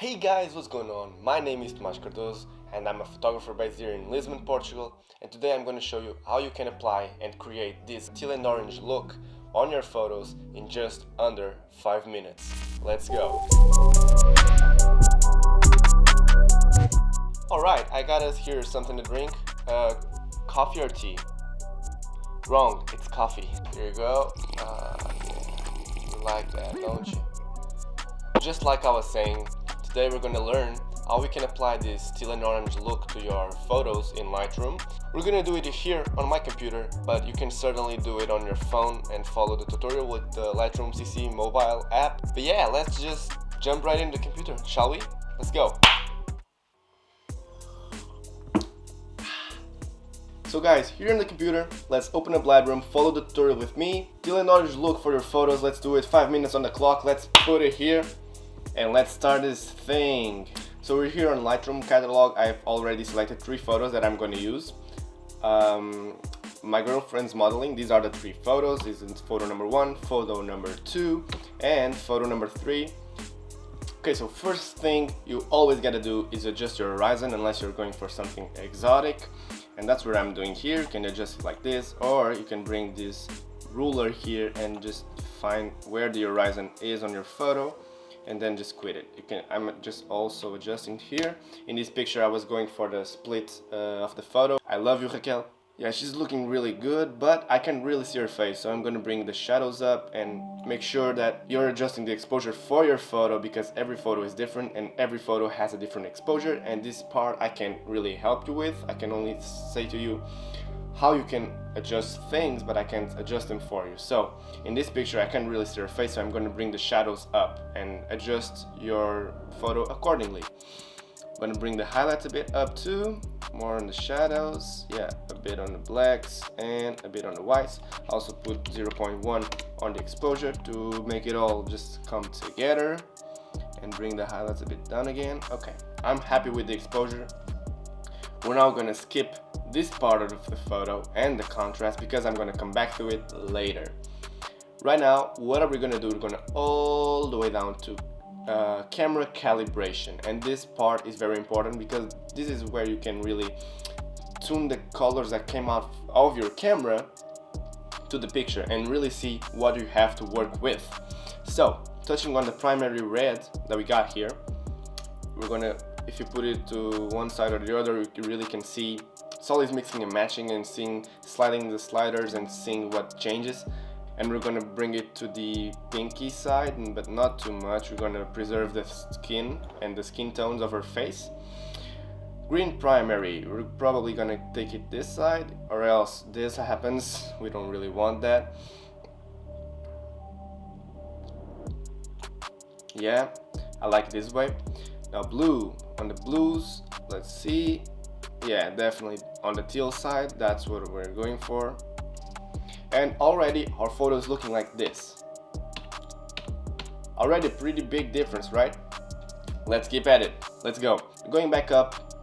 Hey guys, what's going on? My name is Tomás Cardoso and I'm a photographer based here in Lisbon, Portugal, and today I'm going to show you how you can apply and create this teal and orange look on your photos in just under 5 minutes. Let's go! Alright, I got us here something to drink. Coffee or tea? Wrong, it's coffee. Here you go. You like that, don't you? Just like I was saying, today we're going to learn how we can apply this teal and orange look to your photos in Lightroom. We're going to do it here on my computer, but you can certainly do it on your phone and follow the tutorial with the Lightroom CC mobile app. But yeah, let's just jump right into the computer, shall we? Let's go! So guys, here in the computer, let's open up Lightroom, follow the tutorial with me. Teal and orange look for your photos, let's do it, 5 minutes on the clock, let's put it here. And let's start this thing. So we're here on Lightroom catalog. I've already selected 3 photos that I'm going to use. My girlfriend's modeling. These are the 3 photos. This is photo number 1, photo number 2, and photo number 3. Okay, so first thing you always gotta do is adjust your horizon unless you're going for something exotic. And that's what I'm doing here. You can adjust it like this, or you can bring this ruler here and just find where the horizon is on your photo. And then just quit it. I'm just also adjusting here. In this picture I was going for the split of the photo. I love you, Raquel. Yeah, she's looking really good, but I can really see her face, so I'm gonna bring the shadows up and make sure that you're adjusting the exposure for your photo, because every photo is different and every photo has a different exposure, and this part I can't really help you with. I can only say to you how you can adjust things, but I can't adjust them for you. So in this picture I can't really see her face, so I'm going to bring the shadows up and adjust your photo accordingly. I'm going to bring the highlights a bit up too, more on the shadows, yeah, a bit on the blacks and a bit on the whites. Also put 0.1 on the exposure to make it all just come together, and bring the highlights a bit down again. Okay, I'm happy with the exposure. We're now going to skip this part of the photo and the contrast because I'm going to come back to it later. Right now, what are we going to do? We're going to all the way down to camera calibration, and this part is very important because this is where you can really tune the colors that came out of your camera to the picture and really see what you have to work with. So, touching on the primary red that we got here, we're going to, if you put it to one side or the other, you really can see it's always mixing and matching and sliding the sliders and seeing what changes. And we're going to bring it to the pinky side, but not too much. We're going to preserve the skin and the skin tones of her face. Green primary, we're probably going to take it this side, or else this happens. We don't really want that. Yeah, I like it this way. Now blue, on the blues, let's see. Yeah, definitely on the teal side, that's what we're going for. And already our photo is looking like this. Already a pretty big difference, right? Let's keep at it. Let's go. Going back up,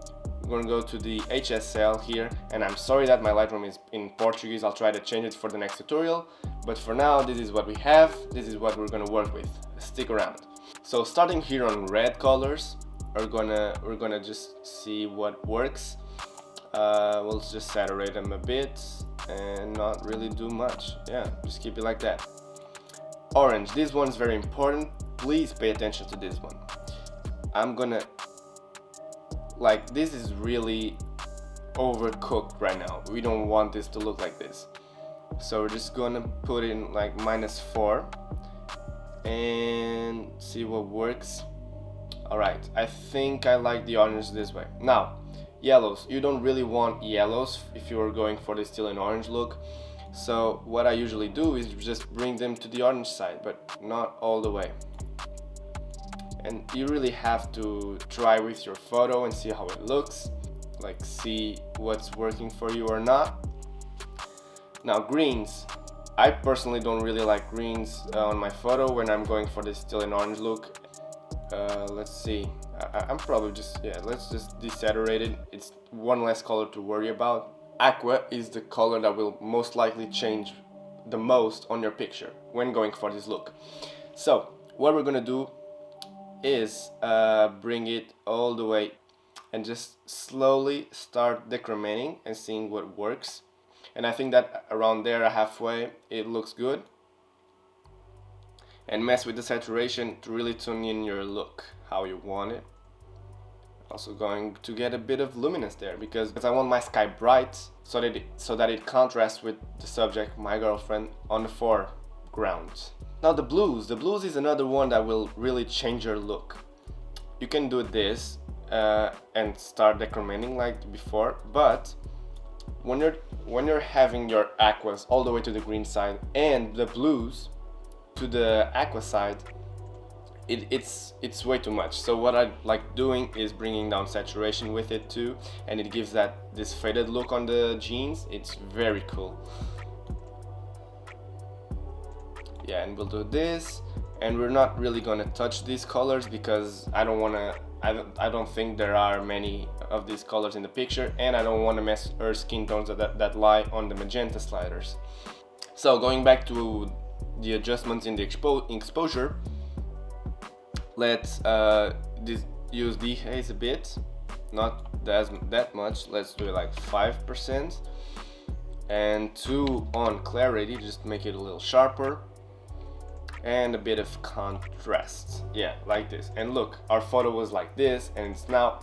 we're going to go to the HSL here, and I'm sorry that my Lightroom is in Portuguese. I'll try to change it for the next tutorial, but for now this is what we have. This is what we're going to work with. Stick around. So starting here on red colors, we're gonna just see what works. We'll just saturate them a bit and not really do much. Yeah, just keep it like that. Orange, this one's very important. Please pay attention to this one. I'm gonna, like, this is really overcooked right now. We don't want this to look like this. So we're just gonna put in like -4 and see what works. Alright, I think I like the orange this way. Now, yellows. You don't really want yellows if you're going for this teal and orange look. So what I usually do is just bring them to the orange side, but not all the way. And you really have to try with your photo and see how it looks. Like, see what's working for you or not. Now greens. I personally don't really like greens on my photo when I'm going for this teal and orange look. Let's see, I'm probably just, yeah, let's just desaturate it. It's one less color to worry about. Aqua is the color that will most likely change the most on your picture when going for this look. So what we're gonna do is bring it all the way and just slowly start decrementing and seeing what works. And I think that around there, halfway, it looks good. And mess with the saturation to really tune in your look how you want it. Also going to get a bit of luminance there because I want my sky bright so that it contrasts with the subject, my girlfriend, on the foreground. Now the blues is another one that will really change your look. You can do this and start decrementing like before, but when you're having your aquas all the way to the green side and the blues to the aqua side, it's way too much. So what I like doing is bringing down saturation with it too, and it gives this faded look on the jeans. It's very cool. Yeah, and we'll do this, and we're not really gonna touch these colors because I don't think there are many of these colors in the picture, and I don't want to mess her skin tones that lie on the magenta sliders. So going back to the adjustments in the exposure, let's use dehaze a bit, not that much. Let's do it like 5%, and 2 on clarity, just make it a little sharper, and a bit of contrast. Yeah, like this. And look, our photo was like this and it's now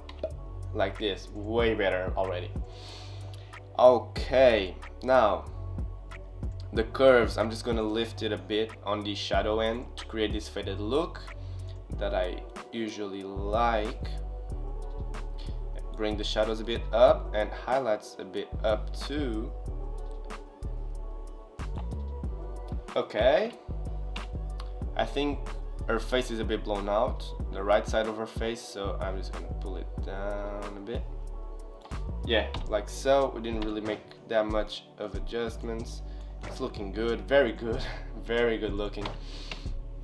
like this. Way better already. Okay, now the curves, I'm just gonna lift it a bit on the shadow end to create this faded look that I usually like. Bring the shadows a bit up and highlights a bit up too. Okay, I think her face is a bit blown out, the right side of her face, so I'm just gonna pull it down a bit. Yeah, like so. We didn't really make that much of adjustments. It's looking good, very good, very good looking.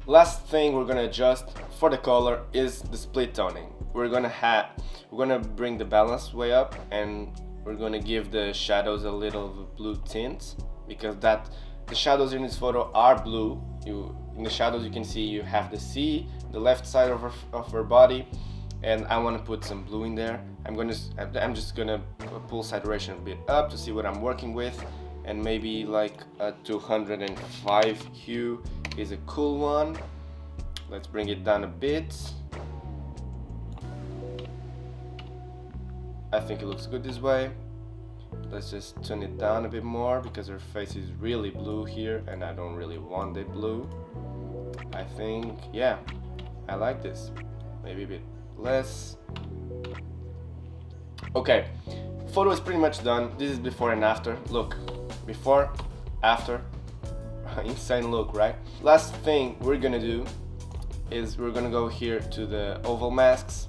Last thing we're gonna adjust for the color is the split toning. We're gonna bring the balance way up, and we're gonna give the shadows a little of a blue tint, because the shadows in this photo are blue. In the shadows you can see you have the sea, the left side of her body, and I want to put some blue in there. I'm just gonna pull saturation a bit up to see what I'm working with, and maybe like a 205 hue is a cool one. Let's bring it down a bit. I think it looks good this way. Let's just turn it down a bit more because her face is really blue here and I don't really want it blue. I think, yeah, I like this. Maybe a bit less. Okay, photo is pretty much done. This is before and after. Look, before, after. Insane look, right? Last thing we're gonna do is we're gonna go here to the oval masks.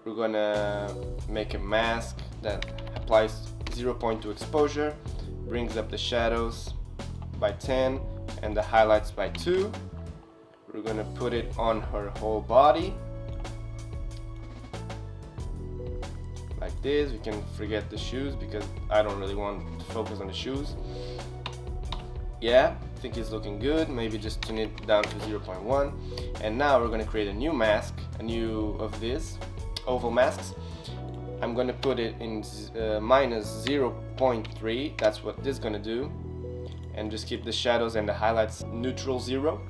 We're gonna make a mask that applies 0.2 exposure, brings up the shadows by 10 and the highlights by 2. We're gonna put it on her whole body like this. We can forget the shoes because I don't really want to focus on the shoes. Yeah, I think it's looking good. Maybe just tune it down to 0.1. And now we're gonna create a new mask, a new of these oval masks. I'm gonna put it in minus 0.3. That's what this is gonna do, and just keep the shadows and the highlights neutral 0.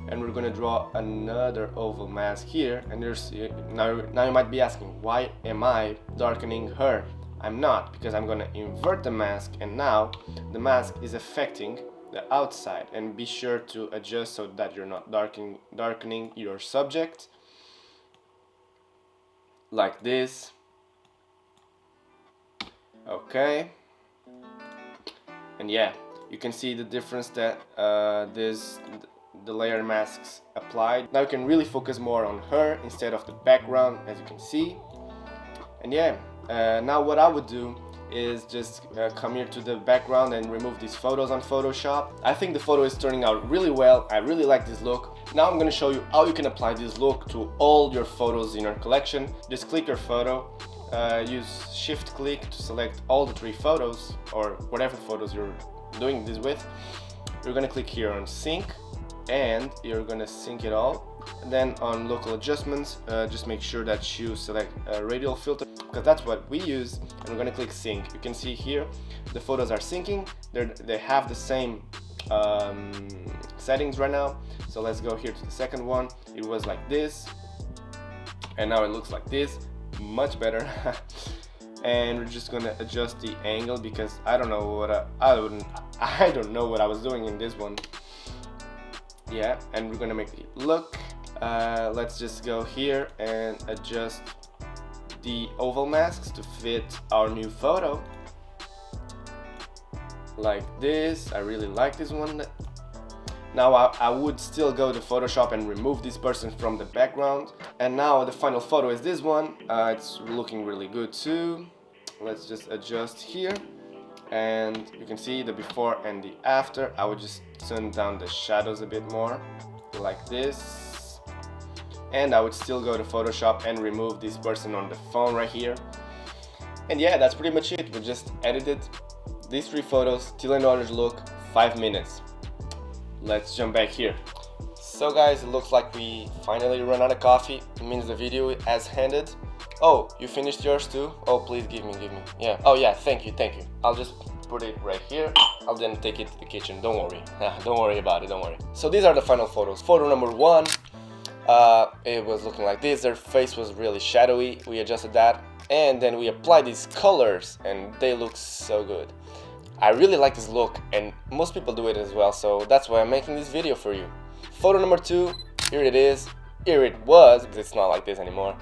And we're gonna draw another oval mask here. And now you might be asking, why am I darkening her? I'm not, because I'm gonna invert the mask, and now the mask is affecting the outside. And be sure to adjust so that you're not darkening your subject like this. Okay, and yeah, you can see the difference that the layer masks applied. Now you can really focus more on her instead of the background, as you can see. And yeah, now what I would do is just come here to the background and remove these photos on Photoshop. I think the photo is turning out really well. I really like this look. Now I'm going to show you how you can apply this look to all your photos in your collection. Just click your photo, use shift click to select all the 3 photos or whatever photos you're doing this with. You're going to click here on sync, and you're going to sync it all. Then on local adjustments, just make sure that you select radial filter, because that's what we use, and we're gonna click sync. You can see here the photos are syncing. They have the same settings right now. So let's go here to the second one. It was like this, and now it looks like this, much better. And we're just gonna adjust the angle because I don't know what I don't know what I was doing in this one. Yeah, and we're gonna make it look. Let's just go here and adjust the oval masks to fit our new photo. Like this. I really like this one. Now I would still go to Photoshop and remove this person from the background. And now the final photo is this one. It's looking really good too. Let's just adjust here. And you can see the before and the after. I would just turn down the shadows a bit more, like this. And I would still go to Photoshop and remove this person on the phone right here. And yeah, that's pretty much it. We just edited these 3 photos, Teal and Orange Look, 5 minutes. Let's jump back here. So guys, it looks like we finally run out of coffee. It means the video has ended. Oh, you finished yours too? Oh, please give me. Yeah. Oh yeah, thank you. I'll just put it right here. I'll then take it to the kitchen. Don't worry. Don't worry about it, don't worry. So these are the final photos. Photo number 1, it was looking like this. Their face was really shadowy. We adjusted that. And then we applied these colors and they look so good. I really like this look and most people do it as well, so that's why I'm making this video for you. Photo number 2, here it is. Here it was, because it's not like this anymore.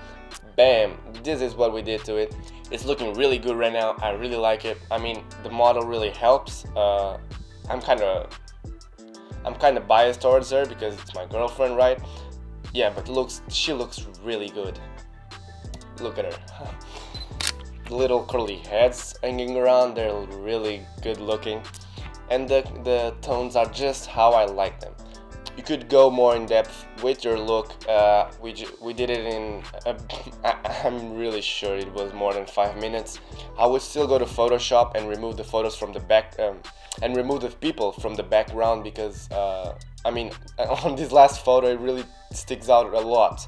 Bam, this is what we did to it. It's looking really good right now. I really like it. I mean, the model really helps. I'm kind of biased towards her because it's my girlfriend, right? Yeah, but she looks really good. Look at her. The little curly heads hanging around, they're really good looking, and the tones are just how I like them. You could go more in depth with your look. We did it in I'm really sure it was more than 5 minutes. I would still go to Photoshop and remove the photos from the back and remove the people from the background because I mean, on this last photo it really sticks out a lot.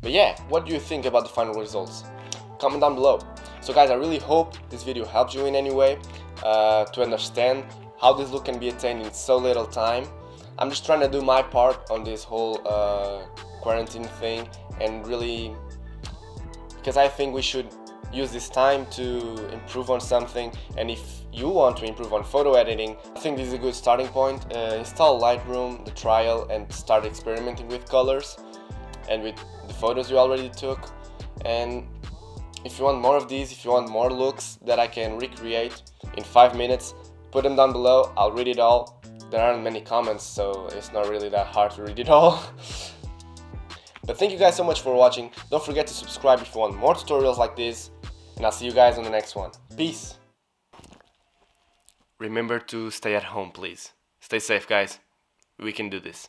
But yeah, what do you think about the final results? Comment down below. So guys, I really hope this video helped you in any way to understand how this look can be attained in so little time. I'm just trying to do my part on this whole quarantine thing, and really, because I think we should use this time to improve on something. And if you want to improve on photo editing, I think this is a good starting point. Install Lightroom, the trial, and start experimenting with colors and with the photos you already took. And if you want more of these, if you want more looks that I can recreate in 5 minutes, put them down below. I'll read it all. There aren't many comments, so it's not really that hard to read it all. But thank you guys so much for watching. Don't forget to subscribe if you want more tutorials like this, and I'll see you guys on the next one. Peace! Remember to stay at home, please. Stay safe, guys. We can do this.